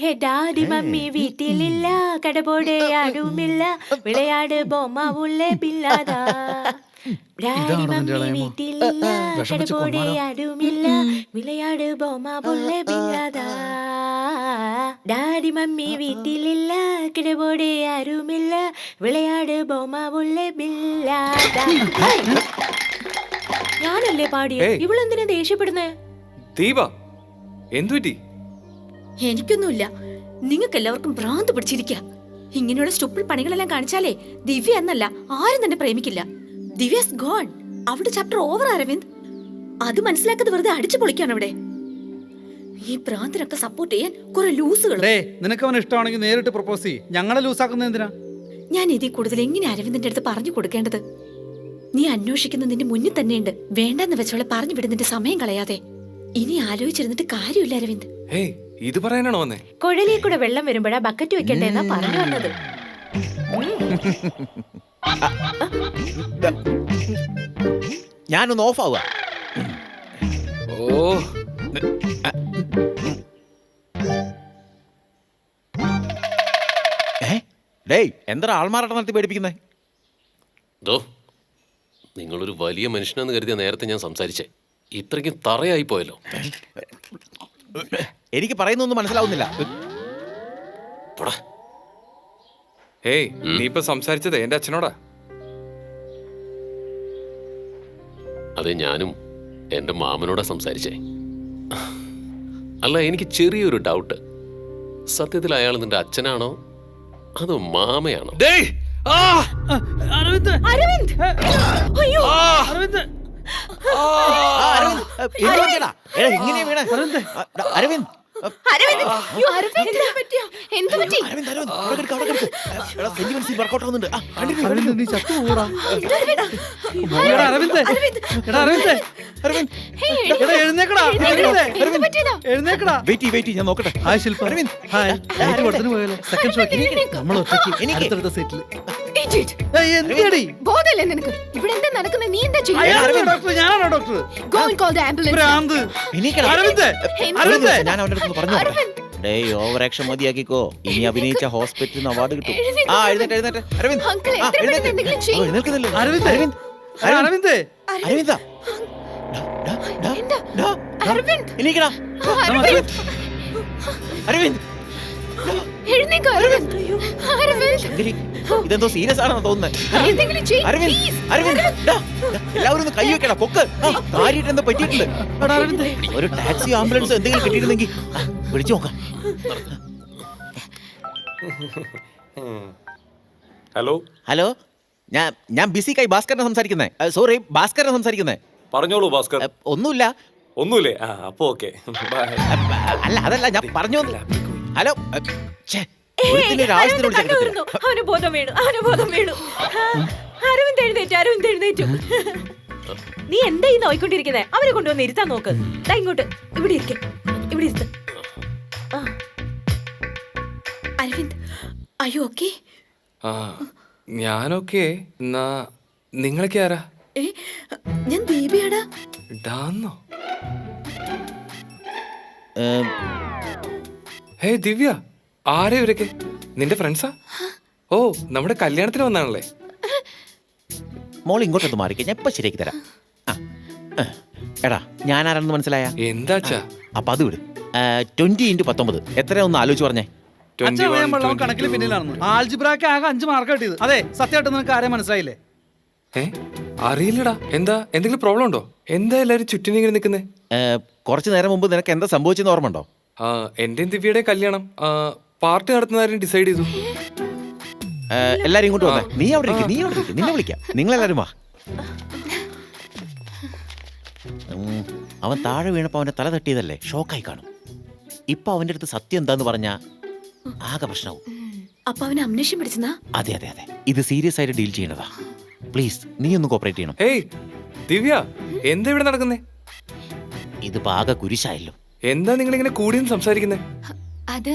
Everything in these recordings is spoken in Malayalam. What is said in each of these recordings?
ഹേ ഡാഡി മമ്മി വീട്ടിലില്ല, കടപോടെ ആരുമില്ല, വിളയാട് ബൊമ്മ ഉള്ളേ പില്ലാതാ. ഡാഡി മമ്മി വീട്ടിലില്ല, കടപോടെ ആരുമില്ല, വിളയാട് ബൊമ്മ ഉള്ളേ പില്ലാതാ. ഡാഡി മമ്മി വീട്ടിലില്ല, കടപോടെ ആരുമില്ല, വിളയാട് ബൊമ്മ ഉള്ളേ പില്ലാതാ. ഞാനല്ലേ പാടിയ, ഇവളെന്തിനാ ദേഷ്യപ്പെടുന്നേ? ദീപ എന്തുപറ്റി? എനിക്കൊന്നുമില്ല. നിങ്ങൾക്ക് എല്ലാവർക്കും ഭ്രാന്ത് പിടിച്ചിരിക്കുക. ഇങ്ങനെയുള്ള സ്റ്റുപ്പിൾ പണികളെല്ലാം കാണിച്ചാലേ ദിവ്യ എന്നല്ല ആരും തന്നെ പ്രേമിക്കില്ല. ദിവ്യസ് ഗോൺ. അവിടെ ചാപ്റ്റർ ഓവർ. അരവിന്ദ്, അത് മനസ്സിലാക്കാതെ വെറുതെ അടിച്ചു പൊളിക്കാണ് അവിടെ. ഈ ഭ്രാന്തിനൊക്കെ സപ്പോർട്ട് ചെയ്യാൻ കുറെ ലൂസുകൾ. നിനക്ക് അവന് ഇഷ്ടമാണെങ്കിൽ നേരിട്ട് പ്രപ്പോസ് ചെയ്യ്. ഞങ്ങളെ ലൂസാക്കുന്നത് എന്തിനാ? ഞാൻ ഇതിൽ കൂടുതൽ എങ്ങനെ അരവിന്ദിന്റെ അടുത്ത് പറഞ്ഞു കൊടുക്കേണ്ടത്? നീ അന്വേഷിക്കുന്ന നിന്റെ മുന്നിൽ തന്നെയുണ്ട്. വേണ്ടെന്ന് വെച്ചോളെ പറഞ്ഞു വിടുന്നതിന്റെ സമയം കളയാതെ. ഇനി ആലോചിച്ചിരുന്നിട്ട് കാര്യമില്ല അരവിന്ദ്. ഇത് പറയാനാണോ വന്നേ? കുഴലിൽ കൂടെ വെള്ളം വരുമ്പോഴാ ബക്കറ്റ് വെക്കട്ടെ എന്നാ പറഞ്ഞു വന്നത്. ഞാനൊന്ന് ഓഫ് ആവുക. ഓ ഡേയ്, എന്താ ആൾമാറാട്ടം നടത്തി പേടിപ്പിക്കുന്നേ? നിങ്ങളൊരു വലിയ മനുഷ്യനെന്ന് കരുതിയ നേരത്തെ ഞാൻ സംസാരിച്ചേ. ഇത്രയ്ക്കും തറയായി പോയല്ലോ. എനിക്ക് പറയുന്നൊന്നും മനസ്സിലാവുന്നില്ല. നീ ഇപ്പൊ സംസാരിച്ചത് എന്റെ അച്ഛനോടാ. അതെ, ഞാനും എന്റെ മാമനോടാ സംസാരിച്ചേ. അല്ല, എനിക്ക് ചെറിയൊരു ഡൗട്ട്. സത്യത്തിൽ അയാൾ നിന്റെ അച്ഛനാണോ അതോ മാമയാണോ? അരവിന്ദ്! അയ്യോ! എങ്ങനെയാ വീണേ? അരവിന്ദ്, ഞാൻ നോക്കട്ടെ. ഞാൻ അവന്റെ അടുത്ത് പറഞ്ഞു. ഓവർ ആക്ഷൻ മതിയാക്കിക്കോ. ഇനി അഭിനയിച്ച ഹോസ്പിറ്റലിൽ അവാർഡ് കിട്ടും. എഴുന്നേറ്റ് അരവിന്ദ്. എഴുന്നേൽക്കുന്നില്ലേ അരവിന്ദ്? അരവിന്ദ്, അരവിന്ദാ, എണീക്കടാ. അരവിന്ദ്, ഇതെന്തോ സീരിയസ് ആണെന്ന് തോന്നുന്നത്. അരവിന്ദ്, അരവിന്ദ്, എല്ലാവരും ഒന്ന് കൈ വെക്കടാ. പൊക്ക്. കാര്യമായിട്ട് എന്തോ പറ്റിയിട്ടുണ്ട്. ഒരു ടാക്സി, ആംബുലൻസ് എന്തെങ്കിലും കിട്ടിയിരുന്നെങ്കിൽ വിളിച്ചു നോക്കാം. ഹലോ ഹലോ, ഞാൻ ബിസി കൈ ഭാസ്കരനെ സംസാരിക്കുന്നേ. സോറി, ഭാസ്കരനെ സംസാരിക്കുന്നേ. പറഞ്ഞോളൂ ഭാസ്കർ. ഒന്നുമില്ല. ഒന്നുമില്ലേ? അപ്പൊ ഓക്കെ. അല്ല, അതല്ല ഞാൻ പറഞ്ഞു. ഹലോ, അവന് ബോധം വീണു. അരവിന്ദ് എഴുന്നേറ്റു. നീ എന്താ ഈ നോയിക്കൊണ്ടിരിക്കുന്നേ? അവരെ കൊണ്ടുവന്ന് ഇരുത്താൻ നോക്ക്. ഇങ്ങോട്ട് ഇവിടെ ഇരുത്ത്. അരവിന്ദ്, അയ്യോ ഓക്കെ? ഞാനൊക്കെ. എന്നാ നിങ്ങളൊക്കെ ആരാ? ഞാൻ ദീപയാടാ. ഡാന്നോ? ഹേ ദിവ്യ, ആരാ ഇവരൊക്കെ? നിന്റെ ഫ്രണ്ട്സാ? ഓ, നമ്മുടെ കല്യാണത്തിന് വന്നാണല്ലേ? മോൾ ഇങ്ങോട്ടൊന്ന് മാറിക്ക, ഞാൻ ഇപ്പൊ ശരിയാക്കി തരാം. എടാ, ഞാൻ ആരാണെന്ന് മനസ്സിലായ? എന്താച്ചാ? അപ്പൊ അത് വിട്. 20x19 എത്രയാ ഒന്ന് ആലോചിച്ച് പറഞ്ഞേ. കണക്കിൽ പിന്നിലാണെന്ന്. ആൽജിബ്രാക്ക് ആകെ 5 മാർക്ക് കിട്ടിയത്. അതെ, സത്യമായിട്ട് നിനക്ക് ആരെ മനസ്സിലായില്ലേ? അറിയില്ലടാ. എന്താ, എന്തെങ്കിലും പ്രോബ്ലം ഉണ്ടോ? എന്താ എല്ലാരും ചുറ്റിനിങ്ങനെ നിൽക്കുന്നേ? കുറച്ചു നേരം മുമ്പ് നിനക്ക് എന്താ സംഭവിച്ചെന്ന് ഓർമ്മ ഉണ്ടോ? എന്റെയും ദിവ്യയുടെ കല്യാണം പാർട്ടി നടത്തുന്നതാരും ഡിസൈഡ് ചെയ്തു. എല്ലാരും ഇങ്ങോട്ട് വന്നേ. നീ അവിടെ ഇരിക്കും, നിന്നെ വിളിക്കാം. നിങ്ങളെല്ലാരും വാ. അവൻ താഴെ വീണപ്പോ അവന്റെ തല തട്ടിയതല്ലേ, ഷോക്കായി കാണും. ഇപ്പൊ അവന്റെ അടുത്ത് സത്യം എന്താന്ന് പറഞ്ഞാ ആകെ പ്രശ്നവും. അപ്പൊ അവന് അമ്നേഷ്യം പിടിച്ചെന്നാ? അതെ, ഇത് സീരിയസ് ആയിട്ട് ഡീൽ ചെയ്യണതാ. പ്ലീസ്, നീ ഒന്ന് കോപ്പറേറ്റ് ചെയ്യണം. ദിവ്യ, എന്താ ഇവിടെ നടക്കുന്നേ? ഇത് പാക കുരിശായല്ലോ. എന്താ നിങ്ങൾ ഇങ്ങനെ കൂടിയെന്ന് സംസാരിക്കുന്നേ? അത്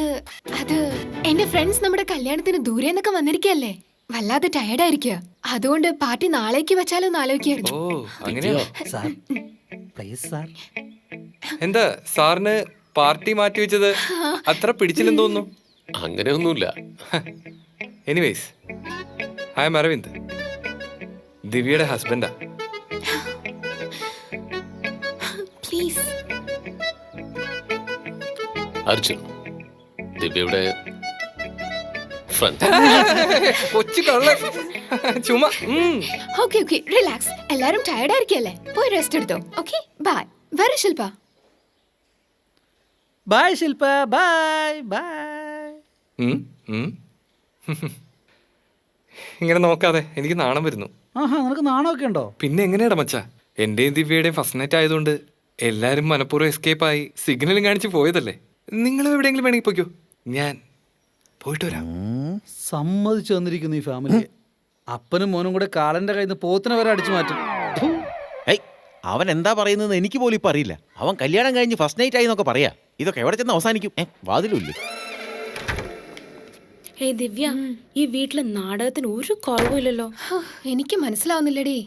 എന്റെ ഫ്രണ്ട്സ് നമ്മുടെ കല്യാണത്തിന് ദൂരെ നിന്നൊക്കെ വന്നിരിക്കല്ലേ, വല്ലാതെ ടയർഡായിരിക്കുക. അതുകൊണ്ട് പാർട്ടി നാളേക്ക് വെച്ചാലോ എന്ന് ആലോചിക്കായിരുന്നു. ഓ, അങ്ങനെയോ? എന്താ സാറിന് പാർട്ടി മാറ്റി വെച്ചത് അത്ര പിടിച്ചില്ലെന്ന് തോന്നുന്നു. അങ്ങനെയൊന്നുമില്ല. എനിവേസ്, ഐ എം അരവിന്ദ്, ദിവ്യയുടെ ഹസ്ബൻഡാ. പ്ലീസ്. അർജുൻ, ദിവ്യയുടെ ഫ്രണ്ട്. കൊച്ചു കള്ള ചുമ്മാ. Okay okay, relax. എല്ലാരും ടയർഡ് ആയിരിക്കല്ലേ, പോയി റെസ്റ്റ് എടുത്തോ. Okay, bye. വരെ Shilpa. Bye Shilpa, bye bye. ഇങ്ങനെ നോക്കാതെ എനിക്ക് നാണം വരുന്നു. ആഹാ, നിനക്ക് നാണമൊക്കെ ഉണ്ടോ? പിന്നെ എങ്ങനെയാടാ മച്ചാ, എന്റെയും ദിവ്യയുടെയും ഫസ്റ്റ് നൈറ്റ് ആയതുകൊണ്ട് എല്ലാരും മനഃപൂർവ്വം എസ്കേപ്പ് ആയി സിഗ്നലും കാണിച്ച് പോയതല്ലേ. നിങ്ങളും എവിടെയെങ്കിലും വേണമെങ്കിൽ പോയിക്കോ, ഞാൻ പോയിട്ട് വരാം. സമ്മതിച്ചു തന്നിരിക്കുന്നു ഈ ഫാമിലി. അപ്പനും മോനും കൂടെ കാലന്റെ കയ്യിൽ നിന്ന് പോത്തിനെ വരെ അടിച്ചു മാറ്റും. ഏയ്, അവൻ എന്താ പറയുന്നത് എനിക്ക് പോലും ഇപ്പൊ അറിയില്ല. അവൻ കല്യാണം കഴിഞ്ഞ് ഫസ്റ്റ് നൈറ്റ് ആയി എന്നൊക്കെ പറയാ. ഇതൊക്കെ എവിടെ ചെന്ന് അവസാനിക്കും? വാതിലുമില്ലേ? ഏയ് ദിവ്യ, ഈ വീട്ടിലെ നാടകത്തിന് ഒരു കുറവില്ലല്ലോ. ഹോ, എനിക്ക് മനസ്സിലാവുന്നില്ലടി.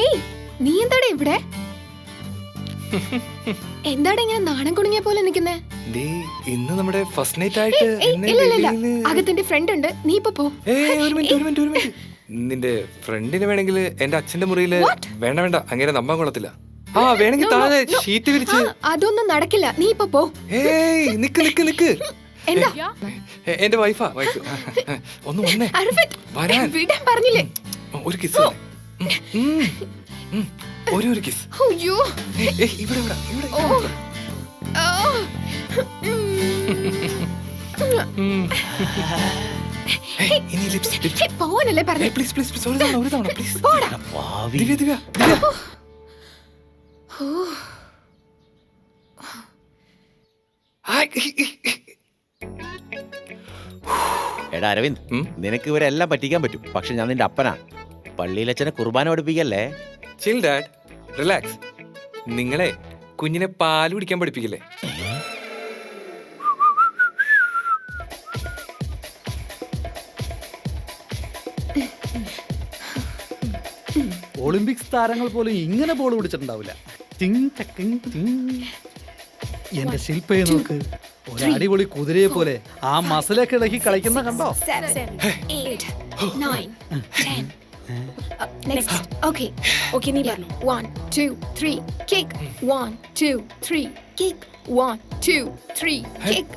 ഏയ്, നീ എന്താടാ ഇവിടെ? എന്താടാ ഇങ്ങനെ നാണം കുണുങ്ങിയ പോലെ നിൽക്കുന്നേ? ദേ, ഇന്ന് നമ്മുടെ ഫസ്റ്റ് നൈറ്റ് ആയിട്ട് എന്നെ ഇല്ല ഇല്ല ഇല്ല, വെളിയില്- അകത്തിന്റെ ഫ്രണ്ട് ഉണ്ട്, നീ ഇപ്പൊ പോ. ഏയ്, ഒരു മിനിറ്റ്. നിന്റെ ഫ്രണ്ടിന് വേണമെങ്കിൽ എന്റെ അച്ഛന്റെ മുറിയില്. വേണ്ട വേണ്ട, അങ്ങനെ നമ്പാൻ കൊള്ളത്തില്ല. ആ, വേണമെങ്കിൽ താഴെ ഷീറ്റ് വിരിച്ച്. അതൊന്നും നടക്കില്ല, നീ ഇപ്പൊ പോ. ഏയ്, നിക്ക്. എന്താ? എന്റെ വൈഫ്. ഒന്ന് വന്നേ. അരവിന്ദ്, വരാൻ. വിടാൻ പറഞ്ഞില്ലേ? ഒരു കിസ്. ഒരു കിസ്. അയ്യോ. ഇവിടെ. ഓ. ആ. ഇനി ലിപ്സ്. ഹേ, പോവാനല്ലേ പറഞ്ഞു? പ്ലീസ് ഒരു തവണ പ്ലീസ്. പോടാ. ഭാവി. ദിവ്യ. ഓ. എടാ അരവിന്ദ്, നിനക്ക് ഇവരെല്ലാം പറ്റിക്കാൻ പറ്റും. പക്ഷെ ഞാൻ നിന്റെ അപ്പനാ. പള്ളിയിലച്ഛനെ കുർബാന പഠിപ്പിക്കല്ലേ. ചിൽ ഡാഡ്, റിലാക്സ്. നിങ്ങളെ കുഞ്ഞിനെ പാല് കുടിക്കാൻ പഠിപ്പിക്കില്ലേ? ഒളിമ്പിക്സ് താരങ്ങൾ പോലും ഇങ്ങനെ ബോൾ പിടിച്ചിട്ടുണ്ടാവില്ല. ടിങ് ടക്കിങ് ടിങ്. എന്റെ ശില്പയെ നോക്ക്, ഒരു അടിപൊളി കുതിരയെ പോലെ ആ മസിലൊക്കെ ഇളക്കി കളിക്കുന്ന കണ്ടോ? 7, 8, 9, 10. Next. Okay. Okay, നീ പറഞ്ഞു. 1, 2, 3, kick. 1, 2, 3, kick. 1, 2, 3, kick.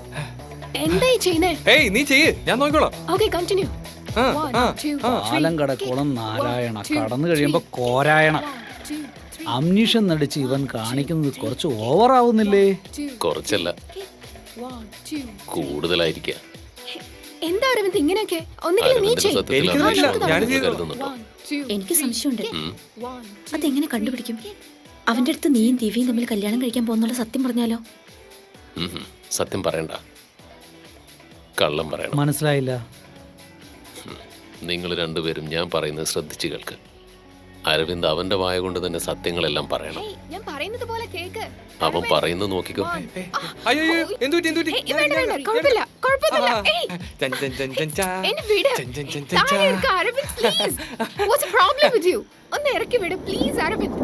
എന്തായി ചെയ്യുന്നേ? ഏയ്, നീ ചെയ്യ്, ഞാൻ നോക്കിക്കോളാം. Okay, continue. 1, 2, 3. ആലങ്കടക്കുളം നാരായണ, കടന്നു കഴിയുമ്പോ കോരായണ. അമ്നീഷൻ നടിച്ച് ഇവൻ കാണിക്കുന്നത് കുറച്ച് ഓവറാവുന്നില്ലേ? കുറച്ചല്ല, കൂടുതലായിരിക്കാം. എന്താ അരവിന്ദ് ഇങ്ങനെയൊക്കെ? ഒന്നുകിൽ നീ ചെയ്യ്. എനിക്കറിയില്ല, ഞാനിത് കരുതുന്നുണ്ടോ? എനിക്ക് സംശയമുണ്ട്, അതെങ്ങനെ കണ്ടുപിടിക്കും? അവന്റെ അടുത്ത് നീയും ദിവ്യയും തമ്മിൽ കല്യാണം കഴിക്കാൻ പോകുന്നുള്ള സത്യം പറഞ്ഞാലോ? സത്യം പറയണ്ട, കള്ളം പറയണം. മനസ്സിലായില്ല. നിങ്ങൾ രണ്ടുപേരും ഞാൻ പറയുന്നത് ശ്രദ്ധിച്ചു കേൾക്ക്. അരവിന്ദ് അവന്റെ വായ കൊണ്ട് തന്നെ സത്യങ്ങളെല്ലാം പറയണം. ഏയ്, ഞാൻ പറയുന്നത് പോലെ കേക്ക്. അവൻ പറയുന്നത് നോക്കിക്കോ. അയ്യോ, എന്തുപറ്റി? ഏയ്, വേണ്ട, കുഴപ്പമില്ല. ഏയ്, എന്നെ വിട്. താഴെ ഇരിക്ക്, Aravind, please. What's the problem with you? ഒന്ന് ഇറക്കി വിട്, please, അരവിന്ദ്.